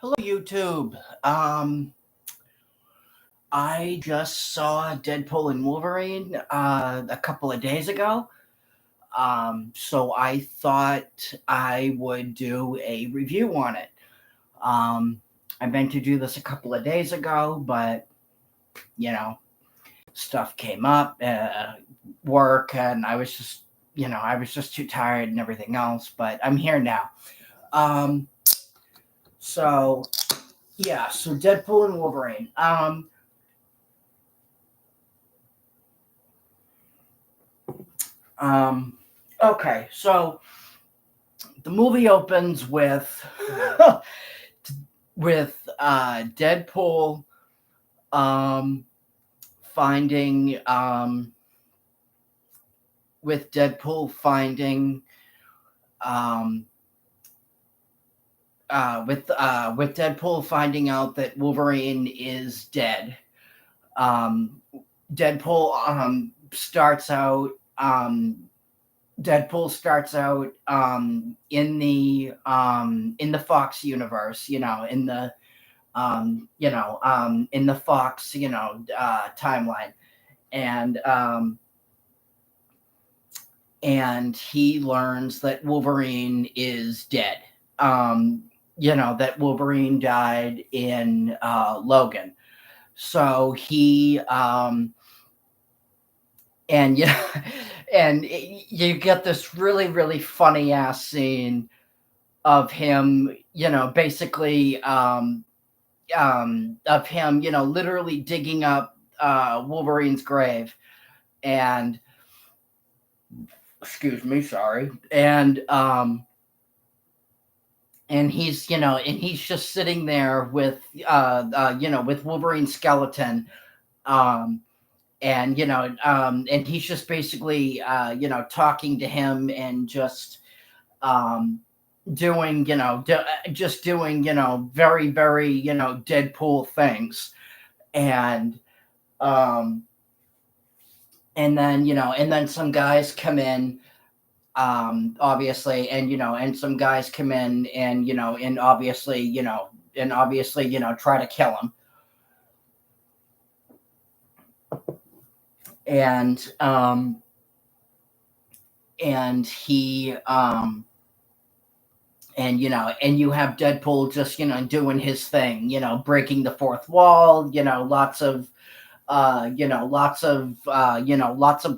Hello, YouTube. I just saw Deadpool and Wolverine a couple of days ago. So I thought I would do a review on it. Um, I meant to do this a couple of days ago, but you know, stuff came up, work, and I was just too tired and everything else. But I'm here now. Um, so yeah, so Deadpool and Wolverine. Um, okay, so the movie opens with Deadpool um, finding with Deadpool finding um, with Deadpool finding out that Wolverine is dead. Um, Deadpool starts out Deadpool starts out in the Fox universe, in the Fox, timeline, and he learns that Wolverine is dead. That Wolverine died in Logan. So he and yeah, and you get this really really funny ass scene of him, basically of him, literally digging up Wolverine's grave, and excuse me, sorry, and he's just sitting there with with Wolverine's skeleton, um, and he's just basically talking to him and just um doing just doing very very Deadpool things, and um and then some guys come in, obviously, and some guys come in and obviously try to kill him, and and he and you have Deadpool just doing his thing, breaking the fourth wall, lots of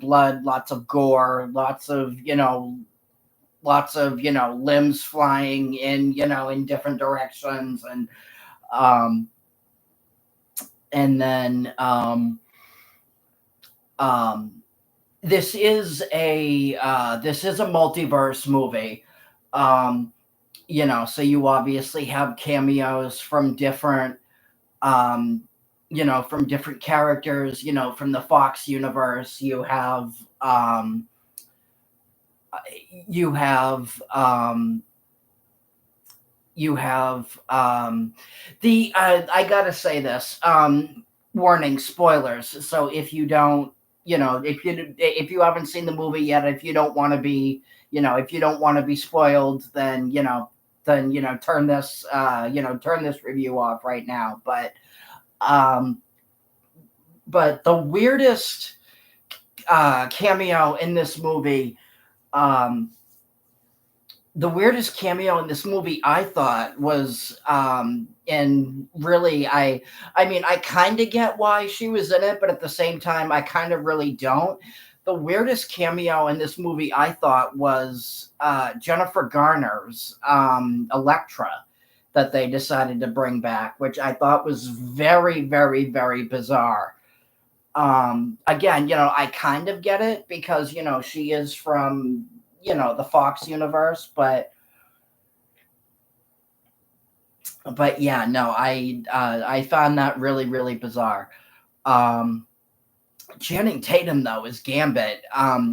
blood, lots of gore, lots of limbs flying in in different directions, um and then um this is a multiverse movie. um so you obviously have cameos from different um from different characters, from the Fox universe. You have you have the I gotta say this, warning, spoilers. So if you don't, if you haven't seen the movie yet, if you don't want to be, if you don't want to be spoiled, then turn this review off right now. Um but cameo in this movie um the weirdest cameo in this movie, I thought, was and really, I mean, I kind of get why she was in it, but at the same time I kind of really don't. The weirdest cameo in this movie, I thought, was Jennifer Garner's Elektra, that they decided to bring back, which I thought was very very very bizarre. Again, I kind of get it because she is from the Fox universe, but yeah, no, I found that really really bizarre. um Channing Tatum, though, is Gambit.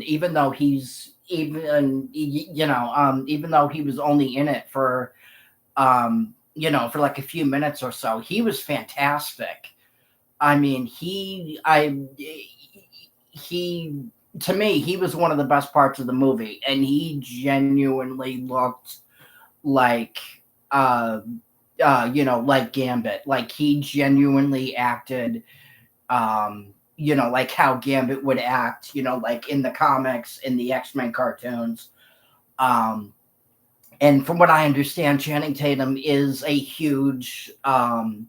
Even though even though he was only in it for for like a few minutes or so, he was fantastic. I mean, he to me, he was one of the best parts of the movie, and he genuinely looked like uh like Gambit. Like he genuinely acted, like how Gambit would act, like in the comics, in the X-Men cartoons. Um, and from what I understand, Channing Tatum is a huge, from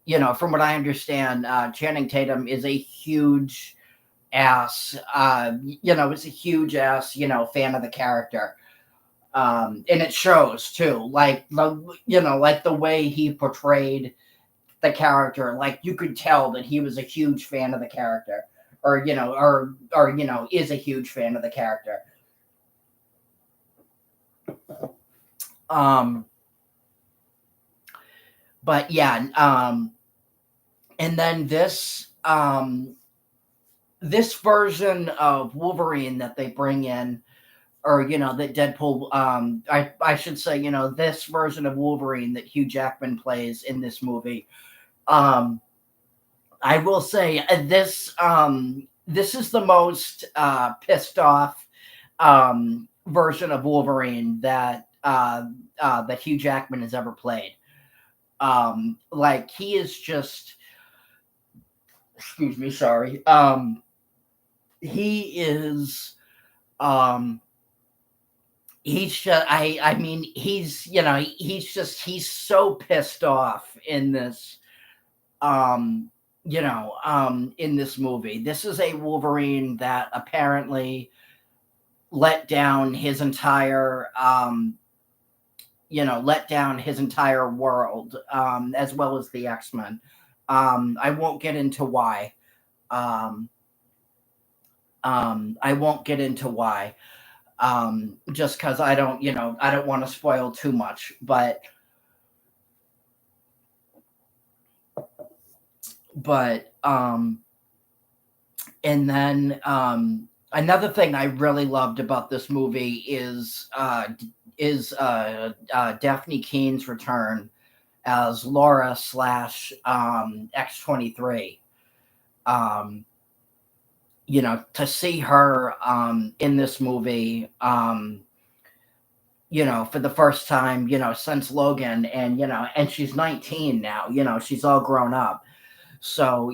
what I understand, Channing Tatum is a huge ass, is a huge ass, fan of the character. And it shows too, like like the way he portrayed the character, like you could tell that he was a huge fan of the character, or is a huge fan of the character. Um, but yeah, and then this version of Wolverine that they bring in, or that Deadpool, I should say, this version of Wolverine that Hugh Jackman plays in this movie. Um, I will say this is the most pissed off version of Wolverine that Hugh Jackman has ever played. Like he is just, excuse me, sorry. He is um he's just I mean he's so pissed off in this in this movie. This is a Wolverine that apparently let down his entire world, as well as the X-Men. I won't get into why. Um, I won't get into why. Just because I don't want to spoil too much. But and then another thing I really loved about this movie is Daphne Keene's return as Laura slash X-23. Um, to see her in this movie, for the first time, since Logan, and she's 19 now, she's all grown up. So,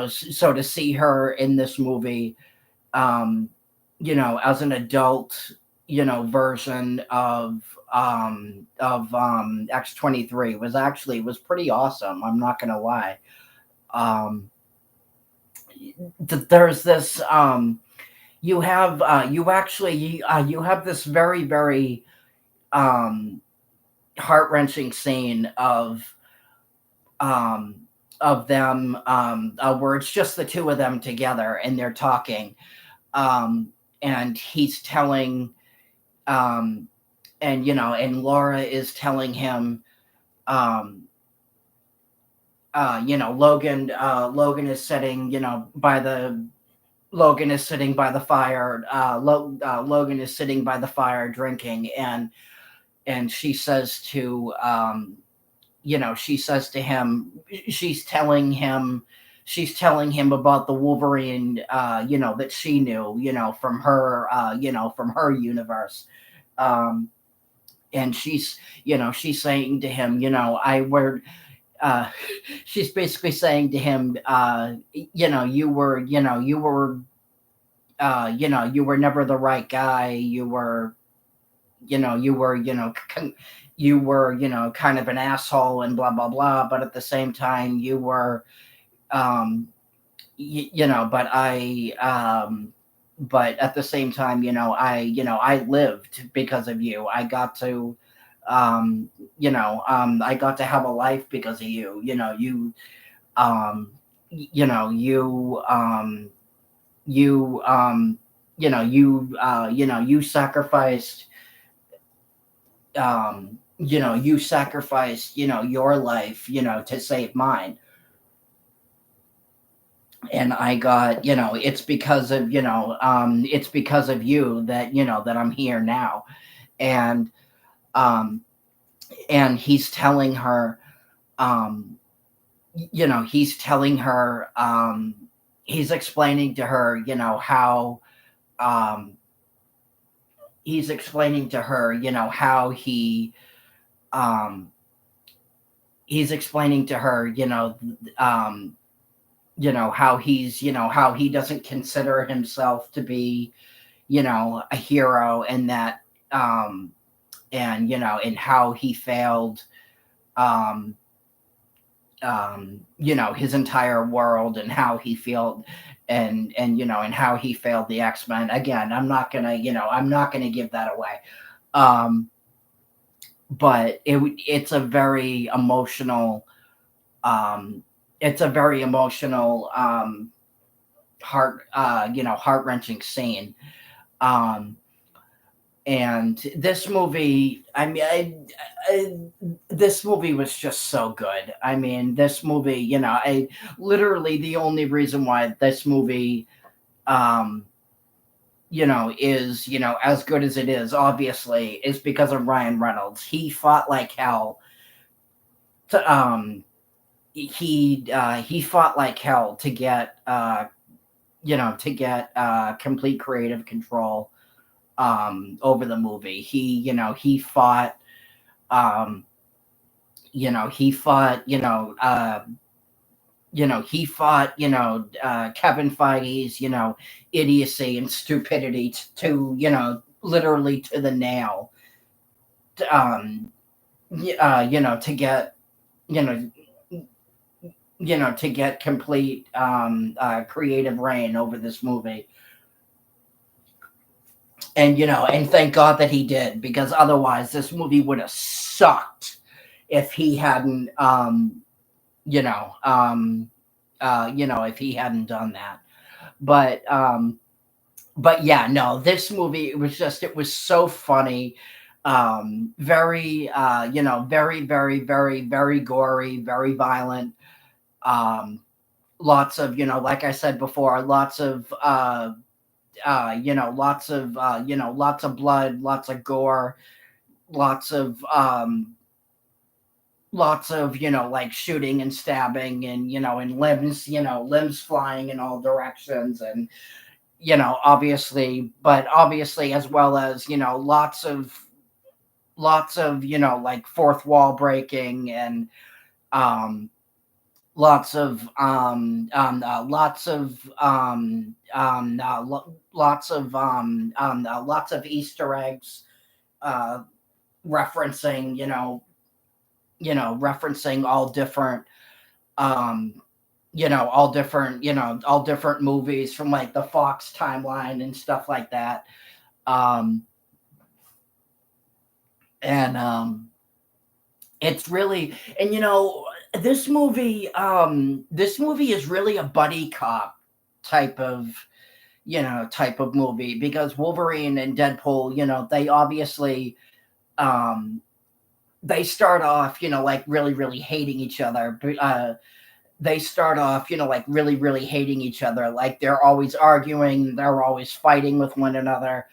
so to see her in this movie, um, as an adult, version of X-23 was pretty awesome. I'm not gonna lie. Um, there's this you have this very, very um heart-wrenching scene um of them, where it's just the two of them together and they're talking, and he's telling, um and Laura is telling him, um Logan is sitting, Logan is sitting by the fire. Logan is sitting by the fire drinking, and she says to him, she's telling him, she's telling him about the Wolverine, that she knew, from her universe. Um, and she's saying to him, I were, uh, she's basically saying to him, you were never the right guy. You were, you were, kind of an asshole and blah, blah, blah. But at the same time, you were, um, but at the same time, I lived because of you. I got to have a life because of you. Um, you, you, you sacrificed, your life, to save mine. And I got, it's because of you that, that I'm here now. And, um, and he's telling her, um, he's telling her, he's explaining to her, how, um, he's explaining to her, how he, um, he's explaining to her, um, how how he doesn't consider himself to be, a hero, and that, um, and how he failed, um, his entire world, and how he failed, and how he failed the X-Men. Again, I'm not gonna give that away. Um, but it's a very emotional, um, it's a very emotional, heart wrenching scene. Um, and this movie, I this movie was just so good. I mean, this movie, I literally, the only reason why this movie, um, is, as good as it is, obviously, is because of Ryan Reynolds. He fought like hell to, he fought like hell to get, complete creative control, over the movie. He fought, um, he fought, Kevin Feige's, idiocy and stupidity to, literally to the nail, um, to get, you know, to get complete, creative reign over this movie. And, and thank God that he did, because otherwise this movie would have sucked if he hadn't, you know, um, if he hadn't done that. But, yeah, no, this movie, it was so funny. Very, very, very, very, very gory, very violent. Um, Lots of, like I said before, lots of blood, lots of gore, lots of, like shooting and stabbing, and, and limbs flying in all directions, and, obviously, as well as, lots of, like fourth wall breaking, and, um, lots of Easter eggs, uh, referencing, referencing all different, um, all different movies from like the Fox timeline and stuff like that. Um, and It's really, and this movie is really a buddy cop type of, type of movie, because Wolverine and Deadpool, they obviously, um they start off, like really, really hating each other. They start off, like really, really hating each other. Like they're always arguing, they're always fighting with one another.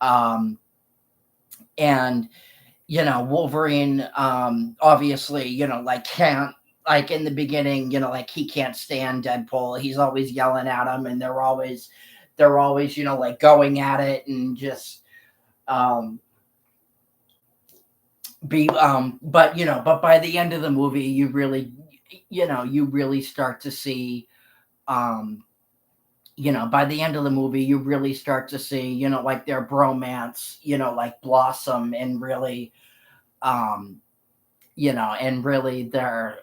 Um, and Wolverine, obviously, like can't, like in the beginning, like he can't stand Deadpool. He's always yelling at him, and they're always, like going at it, and just, um but by the end of the movie, you really start to see, um by the end of the movie, you really start to see, like their bromance, like blossom, and really, um they're,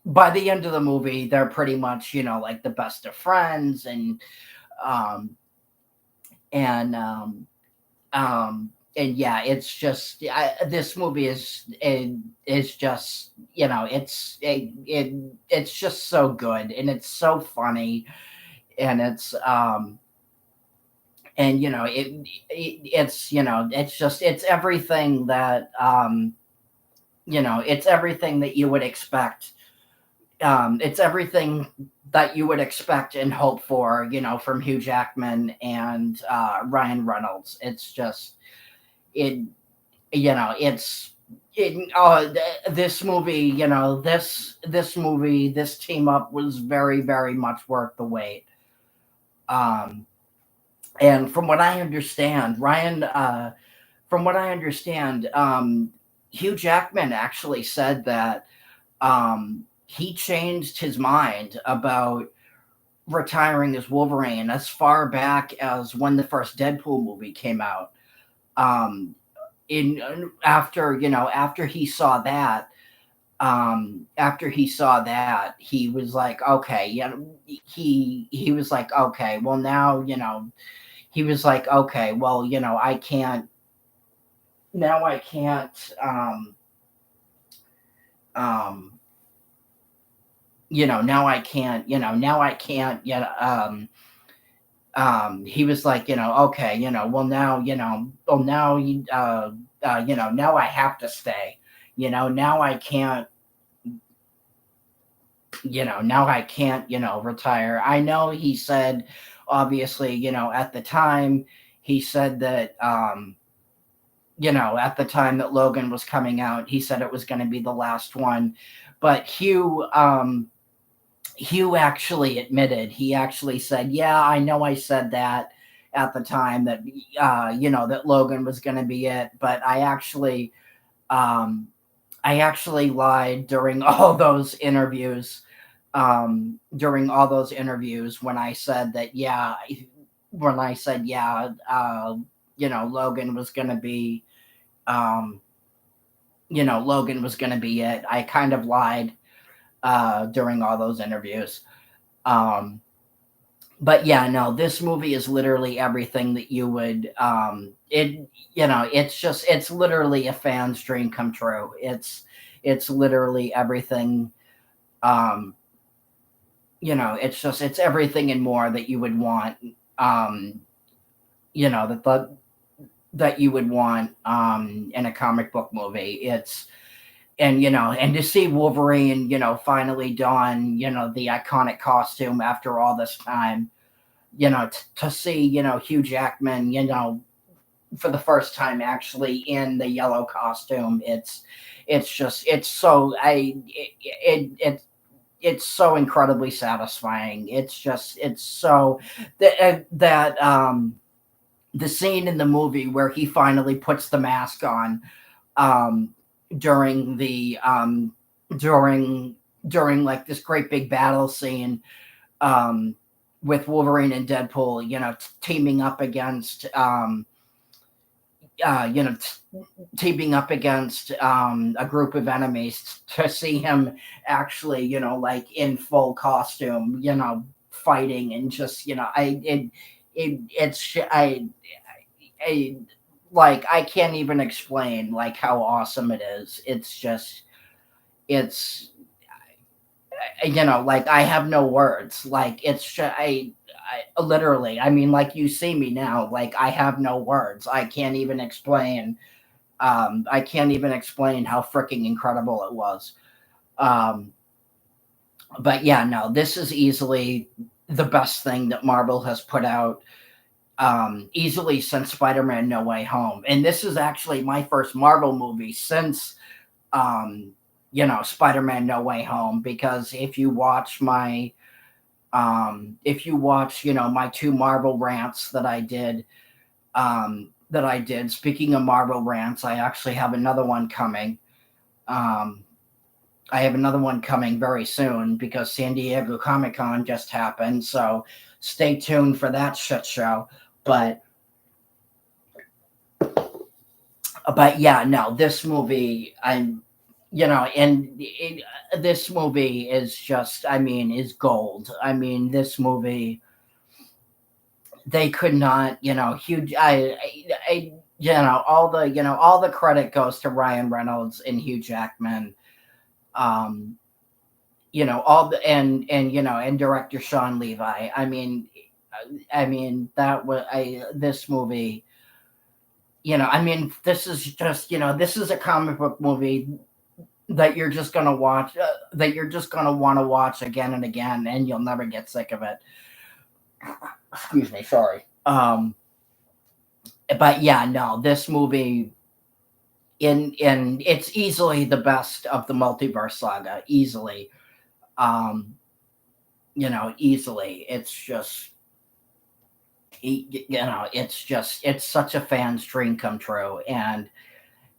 by the end of the movie, they're pretty much, like the best of friends. Um and yeah, it's just, this movie is just, it's just so good, and it's so funny, and it's everything that, it's everything that you would expect. It's everything that you would expect and hope for, from Hugh Jackman and, Ryan Reynolds. It's just, it, it's, this movie, this team up was very, very much worth the wait. Um, and from what I understand, Hugh Jackman actually said that, he changed his mind about retiring as Wolverine as far back as when the first Deadpool movie came out. Um, in after after he saw that, he was like, okay, he was like, okay, well now he was like, okay, well I can't now I can't um now I can't now I can't he was like, okay, well now, well now, now I have to stay, now I can't, now I can't, retire. I know he said, obviously, at the time, he said that, at the time that Logan was coming out, he said it was going to be the last one. But Hugh actually admitted, he actually said, yeah, I know I said that at the time that, that Logan was going to be it, but um, I actually lied during all those interviews when I said that, yeah, Logan was going to be, um, Logan was going to be it. I kind of lied, during all those interviews. Um, but yeah, no, this movie is literally everything that you would, it's literally a fan's dream come true. It's literally everything, um, it's everything and more that you would want, um, that you would want, in a comic book movie. And to see Wolverine, finally don, the iconic costume after all this time, to see, Hugh Jackman, for the first time actually in the yellow costume. It's just, it's so, it's so incredibly satisfying. It's so, that the scene in the movie where he finally puts the mask on, um, during the during during like this great big battle scene, um, with Wolverine and Deadpool, teaming up against, uh, you know teaming up against, a group of enemies, to see him actually, like in full costume, fighting, and just, I like, I can't even explain like how awesome it is. It's like, I have no words. Like, it's just, I literally, I mean, like, you see me now, like, I have no words. I can't even explain how freaking incredible it was. Um, but yeah, no, this is easily the best thing that Marvel has put out, easily since Spider-Man No Way Home. And this is actually my first Marvel movie since, um, Spider-Man No Way Home, because if you watch, my two Marvel rants that I did, speaking of Marvel rants, I actually have another one coming. Um, I have another one coming very soon because San Diego Comic Con just happened. So stay tuned for that shit show. But yeah, no, this movie, this movie is just, I mean, is gold. I mean, this movie, they could not, huge. All the credit goes to Ryan Reynolds and Hugh Jackman. Um, all the and director Sean Levi. I mean that was I this movie. I mean, this is just, this is a comic book movie that you're just gonna watch, that you're just gonna want to watch again and again, and you'll never get sick of it. Excuse me, sorry. But yeah, no, this movie, in it's easily the best of the multiverse saga, easily. Um, Easily. It's just, it's such a fan's dream come true, and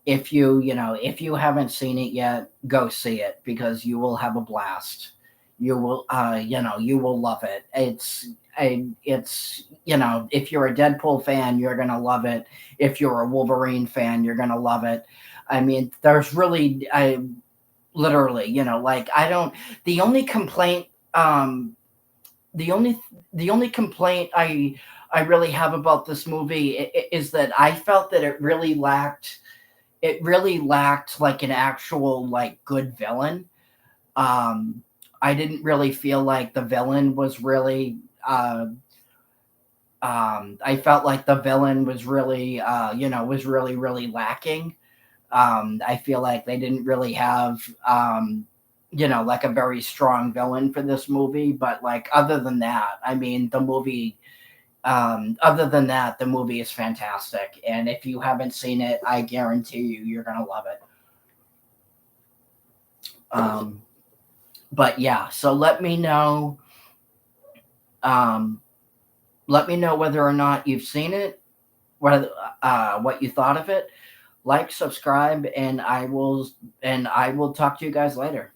if if you haven't seen it yet, go see it because you will have a blast. You will, you will love it. It's if you're a Deadpool fan, you're gonna love it. If you're a Wolverine fan, you're gonna love it. I mean, there's really, I literally, like I don't. The only complaint, the only the only complaint I really have about this movie is that I felt that it really lacked like an actual like good villain. Um, I didn't really feel like the villain was really. I felt like the villain was really, was really really lacking. I feel like they didn't really have, like a very strong villain for this movie. But like other than that, I mean, the movie. Other than that, the movie is fantastic, and if you haven't seen it, I guarantee you're gonna love it. Um, but yeah, so Um, let me know whether or not you've seen it, what you thought of it. Like, subscribe, and I will talk to you guys later.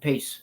Peace.